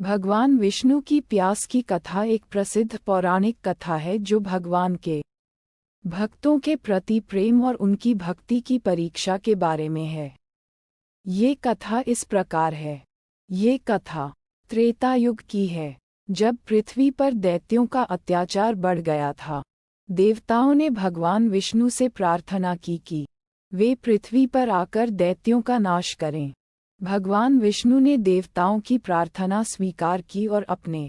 भगवान विष्णु की प्यास की कथा एक प्रसिद्ध पौराणिक कथा है जो भगवान के भक्तों के प्रति प्रेम और उनकी भक्ति की परीक्षा के बारे में है। ये कथा इस प्रकार है। ये कथा त्रेता युग की है, जब पृथ्वी पर दैत्यों का अत्याचार बढ़ गया था। देवताओं ने भगवान विष्णु से प्रार्थना की कि वे पृथ्वी पर आकर दैत्यों का नाश करें। भगवान विष्णु ने देवताओं की प्रार्थना स्वीकार की और अपने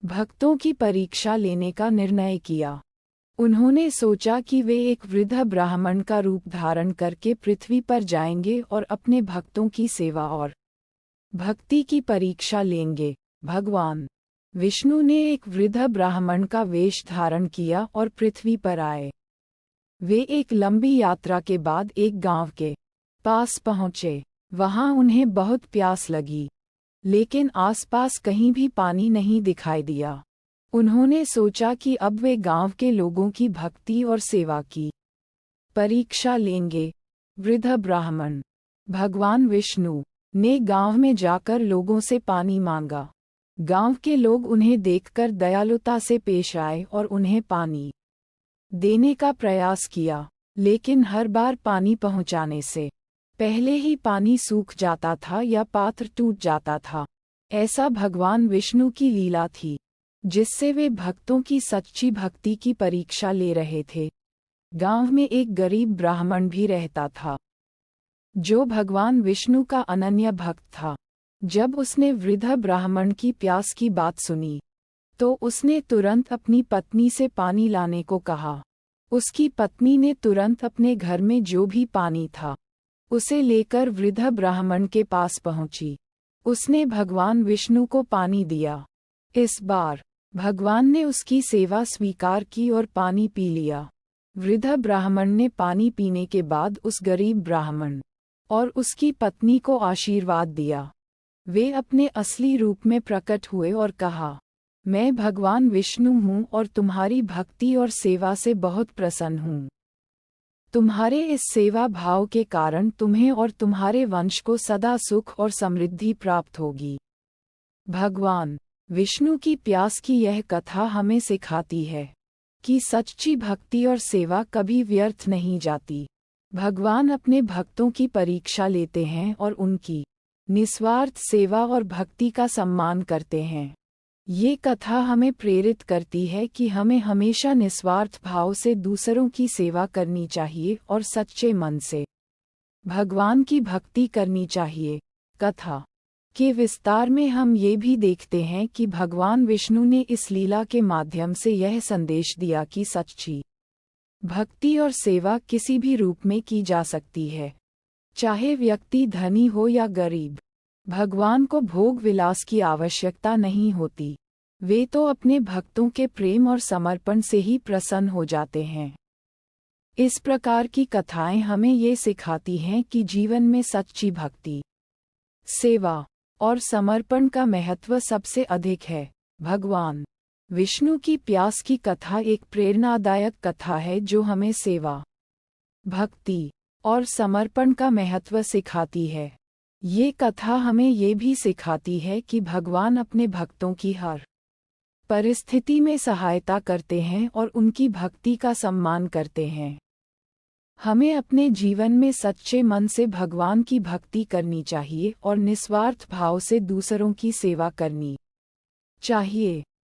भक्तों की परीक्षा लेने का निर्णय किया। उन्होंने सोचा कि वे एक वृद्ध ब्राह्मण का रूप धारण करके पृथ्वी पर जाएंगे और अपने भक्तों की सेवा और भक्ति की परीक्षा लेंगे। भगवान विष्णु ने एक वृद्ध ब्राह्मण का वेश धारण किया और पृथ्वी पर आए। वे एक लंबी यात्रा के बाद एक गांव के पास पहुँचे। वहां उन्हें बहुत प्यास लगी, लेकिन आसपास कहीं भी पानी नहीं दिखाई दिया। उन्होंने सोचा कि अब वे गांव के लोगों की भक्ति और सेवा की परीक्षा लेंगे। वृद्ध ब्राह्मण भगवान विष्णु ने गांव में जाकर लोगों से पानी मांगा। गांव के लोग उन्हें देखकर दयालुता से पेश आए और उन्हें पानी देने का प्रयास किया, लेकिन हर बार पानी पहुंचाने से पहले ही पानी सूख जाता था या पात्र टूट जाता था। ऐसा भगवान विष्णु की लीला थी, जिससे वे भक्तों की सच्ची भक्ति की परीक्षा ले रहे थे। गांव में एक गरीब ब्राह्मण भी रहता था, जो भगवान विष्णु का अनन्य भक्त था। जब उसने वृद्ध ब्राह्मण की प्यास की बात सुनी, तो उसने तुरंत अपनी पत्नी से पानी लाने को कहा। उसकी पत्नी ने तुरंत अपने घर में जो भी पानी था उसे लेकर वृद्ध ब्राह्मण के पास पहुंची। उसने भगवान विष्णु को पानी दिया। इस बार भगवान ने उसकी सेवा स्वीकार की और पानी पी लिया। वृद्ध ब्राह्मण ने पानी पीने के बाद उस गरीब ब्राह्मण और उसकी पत्नी को आशीर्वाद दिया। वे अपने असली रूप में प्रकट हुए और कहा, मैं भगवान विष्णु हूँ और तुम्हारी भक्ति और सेवा से बहुत प्रसन्न हूँ। तुम्हारे इस सेवा भाव के कारण तुम्हें और तुम्हारे वंश को सदा सुख और समृद्धि प्राप्त होगी। भगवान विष्णु की प्यास की यह कथा हमें सिखाती है कि सच्ची भक्ति और सेवा कभी व्यर्थ नहीं जाती। भगवान अपने भक्तों की परीक्षा लेते हैं और उनकी निस्वार्थ सेवा और भक्ति का सम्मान करते हैं। ये कथा हमें प्रेरित करती है कि हमें हमेशा निस्वार्थ भाव से दूसरों की सेवा करनी चाहिए और सच्चे मन से भगवान की भक्ति करनी चाहिए। कथा के विस्तार में हम ये भी देखते हैं कि भगवान विष्णु ने इस लीला के माध्यम से यह संदेश दिया कि सच्ची भक्ति और सेवा किसी भी रूप में की जा सकती है, चाहे व्यक्ति धनी हो या गरीब। भगवान को भोग विलास की आवश्यकता नहीं होती, वे तो अपने भक्तों के प्रेम और समर्पण से ही प्रसन्न हो जाते हैं। इस प्रकार की कथाएं हमें ये सिखाती हैं कि जीवन में सच्ची भक्ति, सेवा और समर्पण का महत्व सबसे अधिक है। भगवान विष्णु की प्यास की कथा एक प्रेरणादायक कथा है जो हमें सेवा, भक्ति और समर्पण का महत्व सिखाती है। ये कथा हमें ये भी सिखाती है कि भगवान अपने भक्तों की हर परिस्थिति में सहायता करते हैं और उनकी भक्ति का सम्मान करते हैं। हमें अपने जीवन में सच्चे मन से भगवान की भक्ति करनी चाहिए और निस्वार्थ भाव से दूसरों की सेवा करनी चाहिए।